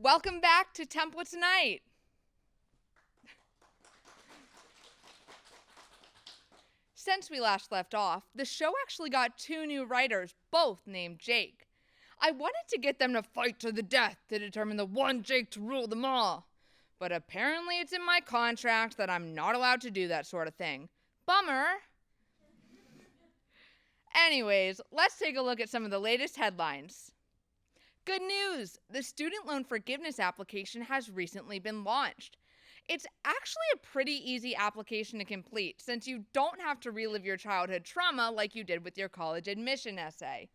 Welcome back to Temple Tonight. Since we last left off, the show actually got 2 new writers, both named Jake. I wanted to get them to fight to the death to determine the one Jake to rule them all. But apparently it's in my contract that I'm not allowed to do that sort of thing. Bummer. Anyways, let's take a look at some of the latest headlines. Good news! The student loan forgiveness application has recently been launched. It's actually a pretty easy application to complete since you don't have to relive your childhood trauma like you did with your college admission essay.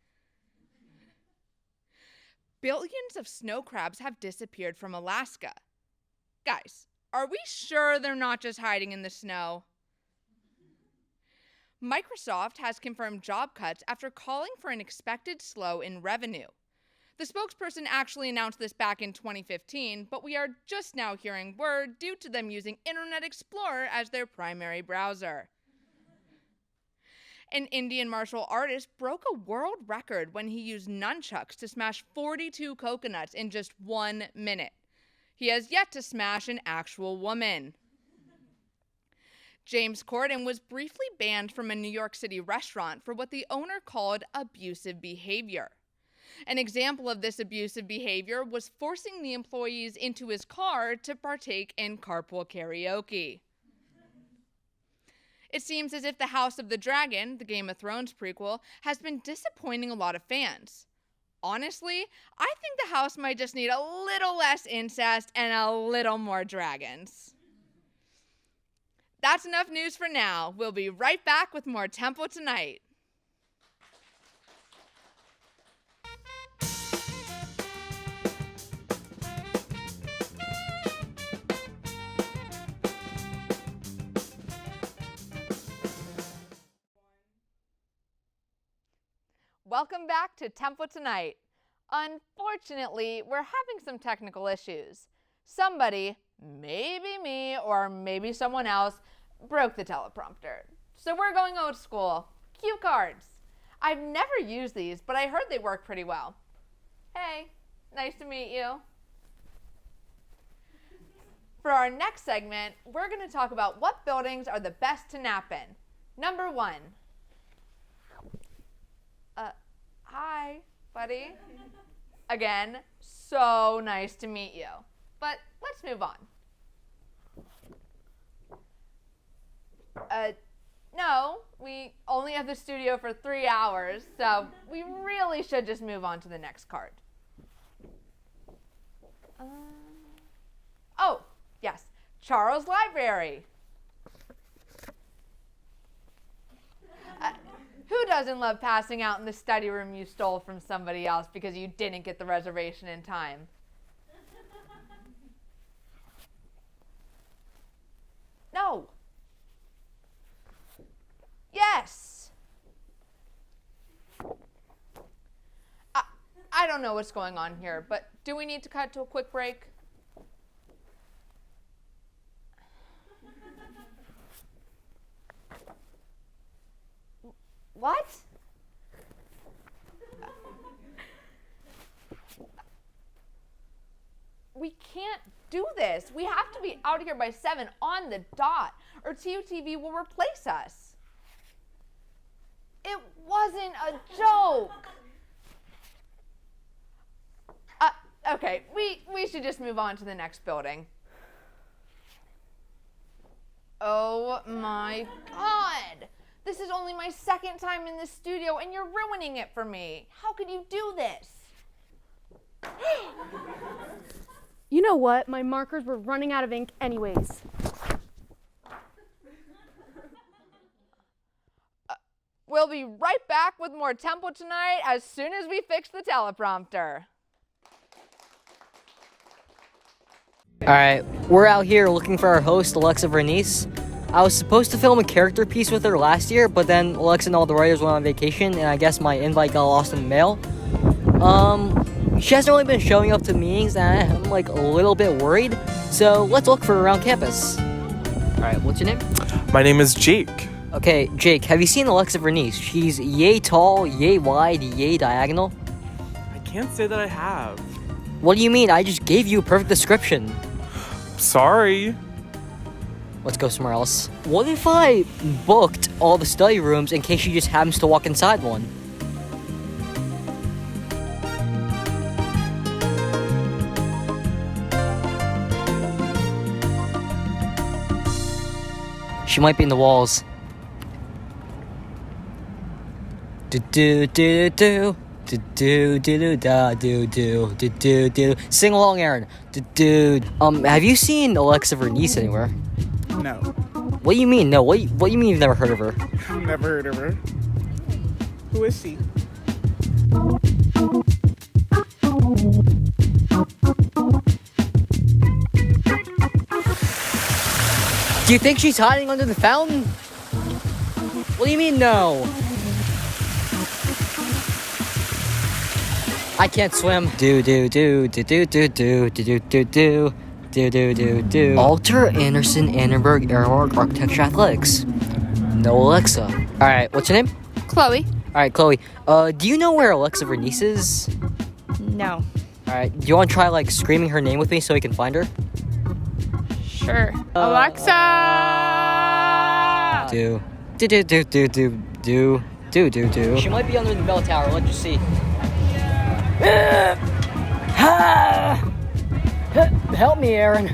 Billions of snow crabs have disappeared from Alaska. Guys, are we sure they're not just hiding in the snow? Microsoft has confirmed job cuts after calling for an expected slow in revenue. The spokesperson actually announced this back in 2015, but we are just now hearing word due to them using Internet Explorer as their primary browser. An Indian martial artist broke a world record when he used nunchucks to smash 42 coconuts in just 1 minute. He has yet to smash an actual woman. James Corden was briefly banned from a New York City restaurant for what the owner called abusive behavior. An example of this abusive behavior was forcing the employees into his car to partake in carpool karaoke. It seems as if the House of the Dragon, the Game of Thrones prequel, has been disappointing a lot of fans. Honestly, I think the house might just need a little less incest and a little more dragons. That's enough news for now. We'll be right back with more Temple Tonight. Welcome back to Temple Tonight. Unfortunately, we're having some technical issues. Somebody, maybe me or maybe someone else, broke the teleprompter. So we're going old school. Cue cards. I've never used these, but I heard they work pretty well. Hey, nice to meet you. For our next segment, we're going to talk about what buildings are the best to nap in. Number 1. Hi, buddy. Again, so nice to meet you. But let's move on. No, we only have the studio for 3 hours, so we really should just move on to the next card. Oh, yes, Charles Library. Who doesn't love passing out in the study room you stole from somebody else because you didn't get the reservation in time? No. Yes. I don't know what's going on here, but do we need to cut to a quick break? What? We can't do this. We have to be out here by 7 on the dot, or TUTV will replace us. It wasn't a joke. Okay, we should just move on to the next building. Oh my God. This is only my 2nd time in this studio and you're ruining it for me. How could you do this? You know what? My markers were running out of ink anyways. We'll be right back with more Temple Tonight as soon as we fix the teleprompter. Alright, we're out here looking for our host, Alexa Vernice. I was supposed to film a character piece with her last year, but then Alexa and all the writers went on vacation, and I guess my invite got lost in the mail. She hasn't really been showing up to meetings, and I'm like a little bit worried, so let's look for her around campus. Alright, what's your name? My name is Jake. Okay, Jake, have you seen Alexa Vernice? She's yay tall, yay wide, yay diagonal. I can't say that I have. What do you mean? I just gave you a perfect description. Sorry. Let's go somewhere else. What if I booked all the study rooms in case she just happens to walk inside one? She might be in the walls. Do do do do do do do da do do do do do. Sing along, Aaron. Do do. Have you seen Alexa Vernice anywhere? No. What do you mean? No. What do you mean you've never heard of her? I've never heard of her. Who is she? Do you think she's hiding under the fountain? What do you mean, no? I can't swim. Do do do do do do do do do do do do do do. Alter Anderson Annenberg Airmark Architecture Athletics. No Alexa. All right, what's your name? Chloe. All right, Chloe. Do you know where Alexa Vernice is? No. All right. Do you want to try like screaming her name with me so we can find her? Sure. Alexa! Do do do do do do do do do do. She might be under the bell tower. Let's just see. Help me, Aaron.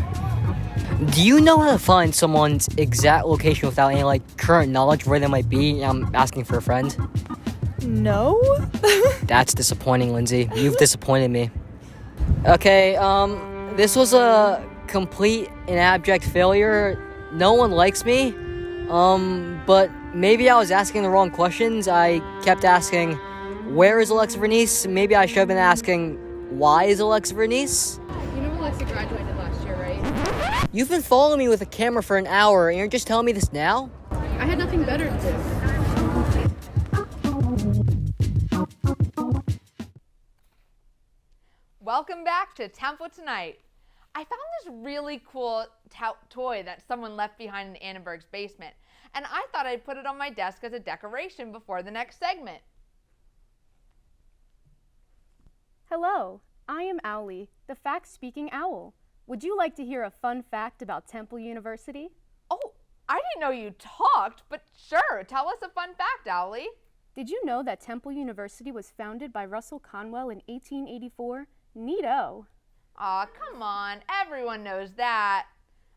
Do you know how to find someone's exact location without any like current knowledge of where they might be? I'm asking for a friend. No? That's disappointing, Lindsay. You've disappointed me. Okay, this was a complete and abject failure. No one likes me. But maybe I was asking the wrong questions. I kept asking, where is Alexa Vernice? Maybe I should have been asking, why is Alexa Vernice? You know Alexa graduated last year, right? You've been following me with a camera for an hour, and you're just telling me this now? I had nothing better to do. Welcome back to Temple Tonight. I found this really cool toy that someone left behind in Annenberg's basement, and I thought I'd put it on my desk as a decoration before the next segment. Hello, I am Owlie, the fact-speaking owl. Would you like to hear a fun fact about Temple University? Oh, I didn't know you talked, but sure, tell us a fun fact, Owlie. Did you know that Temple University was founded by Russell Conwell in 1884? Neato. Aw, come on, everyone knows that.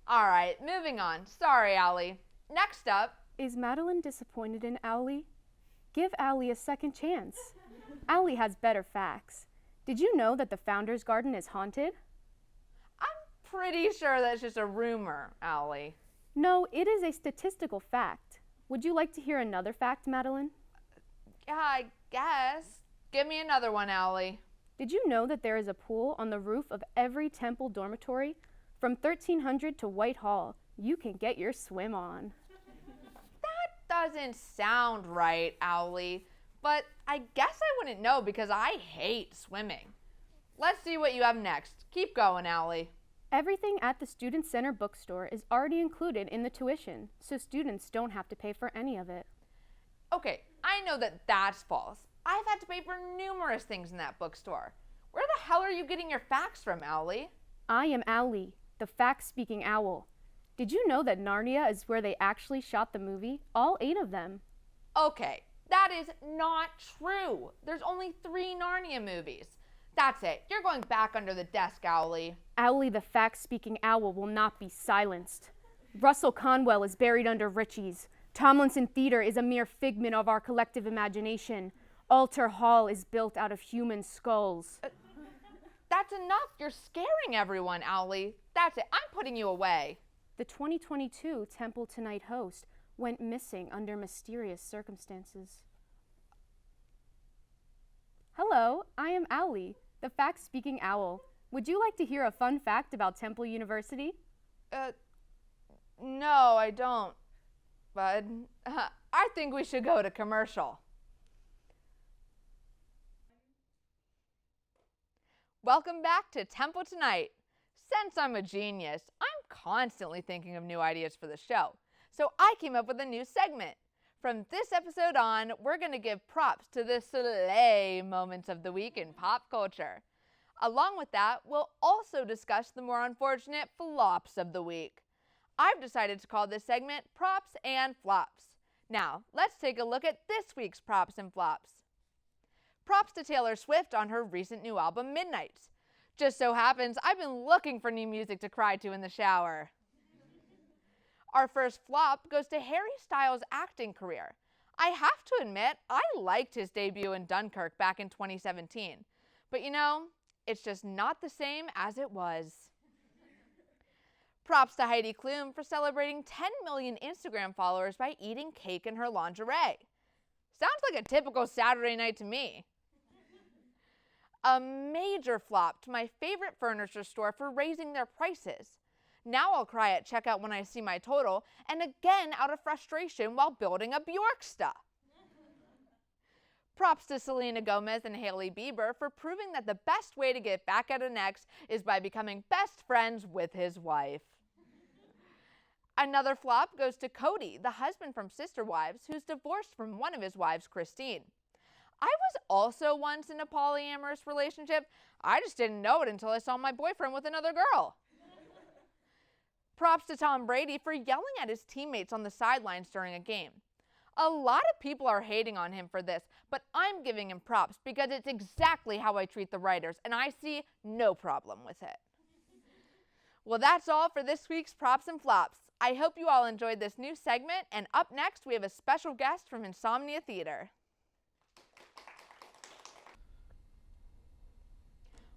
All right, moving on. Sorry, Owlie. Next up. Is Madeline disappointed in Owlie? Give Owlie a second chance. Owlie has better facts. Did you know that the Founder's Garden is haunted? I'm pretty sure that's just a rumor, Owlie. No, it is a statistical fact. Would you like to hear another fact, Madeline? Yeah, I guess. Give me another one, Owlie. Did you know that there is a pool on the roof of every Temple dormitory? From 1300 to Whitehall, you can get your swim on. That doesn't sound right, Owlie. But I guess I wouldn't know because I hate swimming. Let's see what you have next. Keep going, Owlie. Everything at the Student Center bookstore is already included in the tuition, so students don't have to pay for any of it. Okay, I know that that's false. I've had to pay for numerous things in that bookstore. Where the hell are you getting your facts from, Owlie? I am Owlie, the fact-speaking owl. Did you know that Narnia is where they actually shot the movie? All 8 of them. Okay, that is not true. There's only 3 Narnia movies. That's it. You're going back under the desk, Owlie. Owlie, the fact-speaking owl, will not be silenced. Russell Conwell is buried under Ritchie's. Tomlinson Theater is a mere figment of our collective imagination. Alter Hall is built out of human skulls. That's enough. You're scaring everyone, Owlie. That's it. I'm putting you away. The 2022 Temple Tonight host went missing under mysterious circumstances. Hello, I am Owlie, the fact-speaking owl. Would you like to hear a fun fact about Temple University? No, I don't. Bud, I think we should go to commercial. Welcome back to Temple Tonight. Since I'm a genius, I'm constantly thinking of new ideas for the show. So I came up with a new segment. From this episode on, we're going to give props to the soleil moments of the week in pop culture. Along with that, we'll also discuss the more unfortunate flops of the week. I've decided to call this segment Props and Flops. Now, let's take a look at this week's props and flops. Props to Taylor Swift on her recent new album, Midnights. Just so happens I've been looking for new music to cry to in the shower. Our first flop goes to Harry Styles' acting career. I have to admit, I liked his debut in Dunkirk back in 2017. But you know, it's just not the same as it was. Props to Heidi Klum for celebrating 10 million Instagram followers by eating cake in her lingerie. Sounds like a typical Saturday night to me. A major flop to my favorite furniture store for raising their prices. Now I'll cry at checkout when I see my total, and again out of frustration while building a Bjorksta. Props to Selena Gomez and Hailey Bieber for proving that the best way to get back at an ex is by becoming best friends with his wife. Another flop goes to Cody, the husband from Sister Wives, who's divorced from one of his wives, Christine. I was also once in a polyamorous relationship. I just didn't know it until I saw my boyfriend with another girl. Props to Tom Brady for yelling at his teammates on the sidelines during a game. A lot of people are hating on him for this, but I'm giving him props because it's exactly how I treat the writers, and I see no problem with it. Well, that's all for this week's Props and Flops. I hope you all enjoyed this new segment, and up next we have a special guest from Insomnia Theater.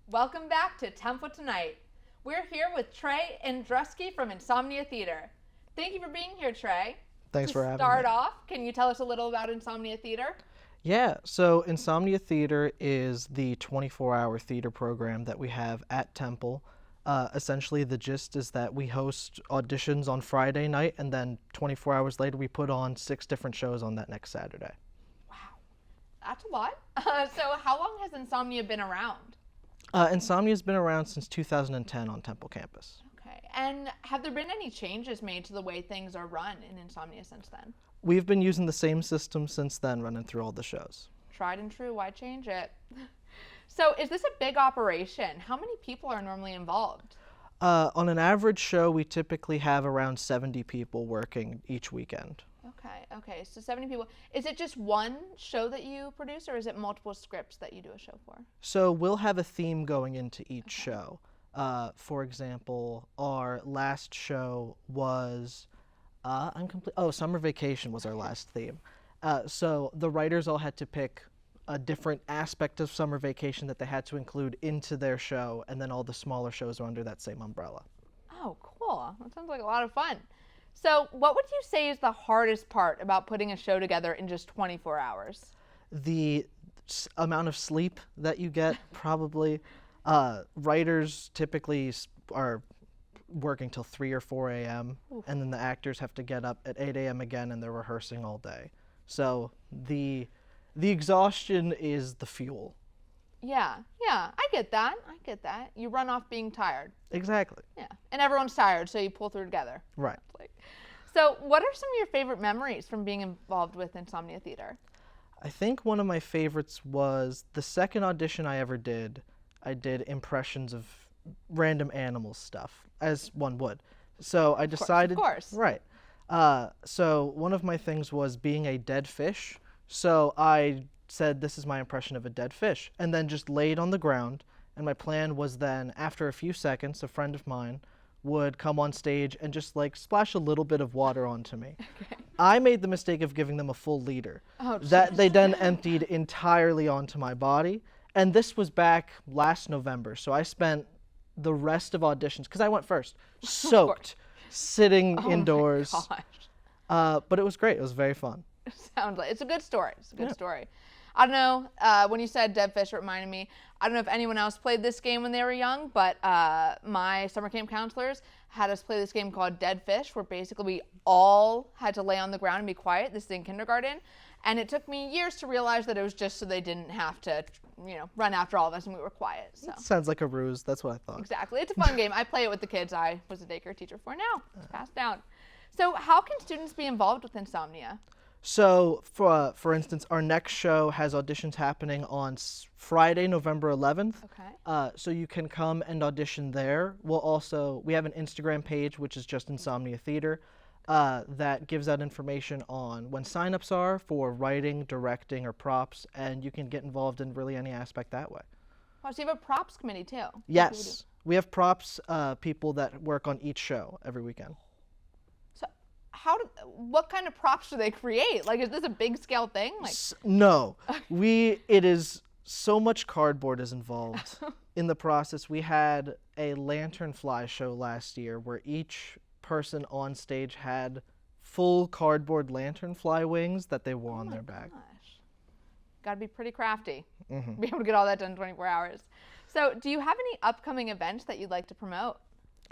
Welcome back to Temple Tonight. We're here with Trey Andrusky from Insomnia Theater. Thank you for being here, Trey. Thanks for having me. To start off, can you tell us a little about Insomnia Theater? Yeah, so Insomnia Theater is the 24-hour theater program that we have at Temple. Essentially, the gist is that we host auditions on Friday night, and then 24 hours later, we put on 6 different shows on that next Saturday. Wow, that's a lot. So how long has Insomnia been around? Insomnia's been around since 2010 on Temple campus. Okay, and have there been any changes made to the way things are run in Insomnia since then? We've been using the same system since then, running through all the shows. Tried and true, why change it? So is this a big operation? How many people are normally involved? On an average show, we typically have around 70 people working each weekend. Okay, so 70 people. Is it just one show that you produce, or is it multiple scripts that you do a show for? So we'll have a theme going into each show. For example, our last show was, Summer Vacation was our last theme. So the writers all had to pick a different aspect of Summer Vacation that they had to include into their show, and then all the smaller shows are under that same umbrella. Oh, cool. That sounds like a lot of fun. So what would you say is the hardest part about putting a show together in just 24 hours? The amount of sleep that you get, probably. Writers typically are working till 3 or 4 a.m., and then the actors have to get up at 8 a.m. again, and they're rehearsing all day. So the exhaustion is the fuel. Yeah, I get that. You run off being tired. Exactly. Yeah, and everyone's tired, so you pull through together. Right. So what are some of your favorite memories from being involved with Insomnia Theater? I think one of my favorites was the second audition I ever did. I did impressions of random animal stuff, as one would. So I decided... Of course. Right. So one of my things was being a dead fish. So I said, this is my impression of a dead fish, and then just laid on the ground. And my plan was then, after a few seconds, a friend of mine would come on stage and just like splash a little bit of water onto me. Okay. I made the mistake of giving them a full liter that they then emptied entirely onto my body. And this was back last November. So I spent the rest of auditions, because I went first, soaked, sitting indoors. Oh my gosh. But it was great. It was very fun. Sounds like it's a good story. It's a good story. I don't know, when you said dead fish, it reminded me, I don't know if anyone else played this game when they were young, but my summer camp counselors had us play this game called Dead Fish, where basically we all had to lay on the ground and be quiet. This is in kindergarten. And it took me years to realize that it was just so they didn't have to, run after all of us and we were quiet. So. Sounds like a ruse. That's what I thought. Exactly. It's a fun game. I play it with the kids I was a daycare teacher for now. It's passed down. So how can students be involved with Insomnia? So, for instance, our next show has auditions happening on Friday, November 11th. Okay. So you can come and audition there. We have an Instagram page, which is just Insomnia Theater, that gives out information on when signups are for writing, directing, or props, and you can get involved in really any aspect that way. Oh, so you have a props committee too? Yes, we have props people that work on each show every weekend. So what kind of props do they create? Like, is this a big scale thing? Like, No, it is so much cardboard is involved in the process. We had a lantern fly show last year where each person on stage had full cardboard lantern fly wings that they wore on their back. Gosh. Got to be pretty crafty. Be able to get all that done in 24 hours. So do you have any upcoming events that you'd like to promote?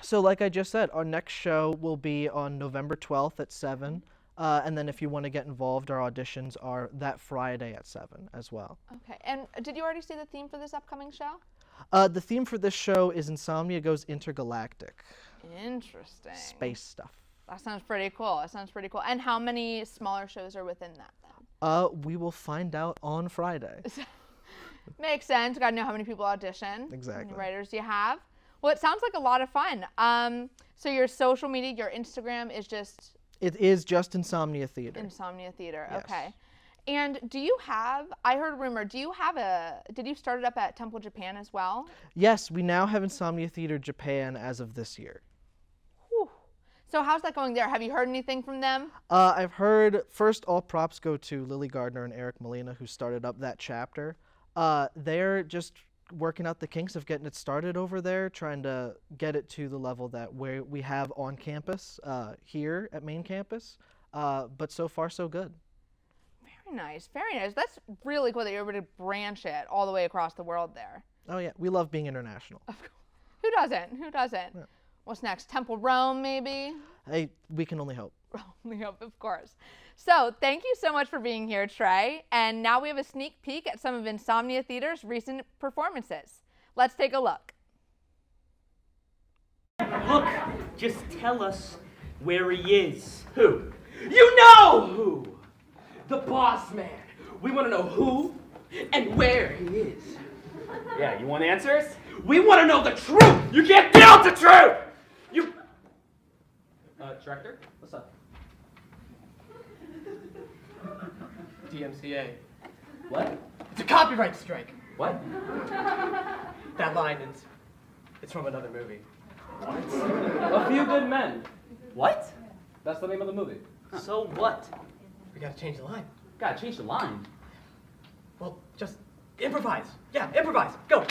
So like I just said, our next show will be on November 12th at 7. And then if you want to get involved, our auditions are that Friday at 7 as well. Okay. And did you already see the theme for this upcoming show? The theme for this show is Insomnia Goes Intergalactic. Interesting. Space stuff. That sounds pretty cool. And how many smaller shows are within that then? We will find out on Friday. Makes sense. Got to know how many people audition. Exactly. How many writers do you have? Well, it sounds like a lot of fun. So your social media, your Instagram is just... It is just Insomnia Theater. Insomnia Theater, Yes. okay. And I heard a rumor, did you start it up at Temple Japan as well? Yes, we now have Insomnia Theater Japan as of this year. Whew. So how's that going there? Have you heard anything from them? I've heard, first all props go to Lily Gardner and Eric Molina, who started up that chapter. They're just working out the kinks of getting it started over there, trying to get it to the level that we have on campus here at main campus. But so far, so good. Very nice, very nice. That's really cool that you're able to branch it all the way across the world there. Oh yeah, we love being international. Who doesn't? Yeah. What's next? Temple Rome, maybe? Hey, we can only hope. Only hope, of course. So thank you so much for being here, Trey. And now we have a sneak peek at some of Insomnia Theater's recent performances. Let's take a look. Look, just tell us where he is. Who? You know who! The boss man. We want to know who and where he is. Yeah, you want answers? We want to know the truth! You can't deal with the truth! You... Director? What's up? DMCA. What? It's a copyright strike. What? That line is, it's from another movie. A Few Good Men. What? That's the name of the movie. So what? We gotta change the line. Gotta change the line. Well, just improvise. Yeah, improvise. Go.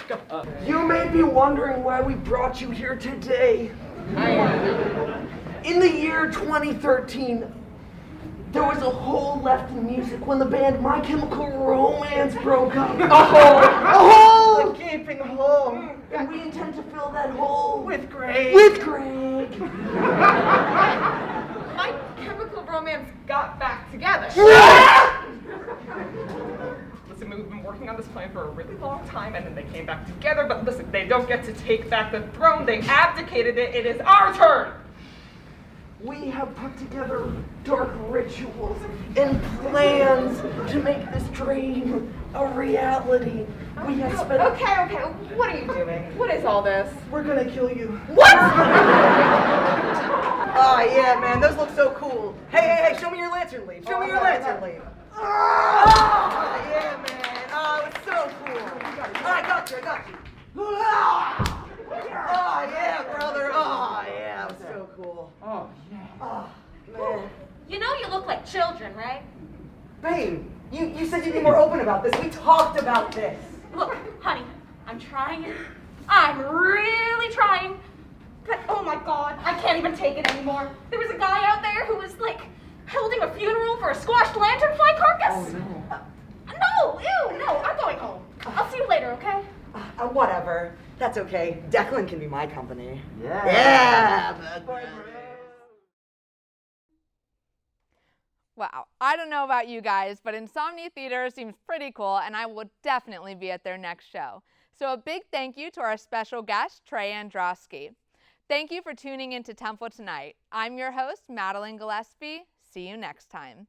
You may be wondering why we brought you here today. In the year 2013, there was a hole left in music when the band My Chemical Romance broke up. A hole! A gaping hole. And we intend to fill that hole with Greg. My Chemical Romance got back together. Listen, we've been working on this plan for a really long time, and then they came back together, but listen, they don't get to take back the throne. They abdicated it. It is our turn. We have put together dark rituals and plans to make this dream a reality. We have spent... Okay, what are you doing? What is all this? We're gonna kill you. What? Oh yeah, man, those look so cool. Hey, show me your lantern leaf. Show me your lantern leaf. Oh, yeah, man. Oh, it's so cool. I got you. Oh, yeah, brother. Oh, yeah, it was so cool. Oh, yeah. Oh, man. You know you look like children, right? Babe, you said you'd be more open about this. We talked about this. Look, honey, I'm trying. I'm really trying. But oh my God, I can't even take it anymore. There was a guy out there who was like holding a funeral for a squashed lanternfly carcass. Oh, No, I'm going home. I'll see you later, okay? Whatever. That's okay. Declan can be my company. Yeah. Yeah. Wow, I don't know about you guys, but Insomnia Theater seems pretty cool, and I will definitely be at their next show. So a big thank you to our special guest, Trey Andrusky. Thank you for tuning in to Temple Tonight. I'm your host, Madeline Gillespie. See you next time.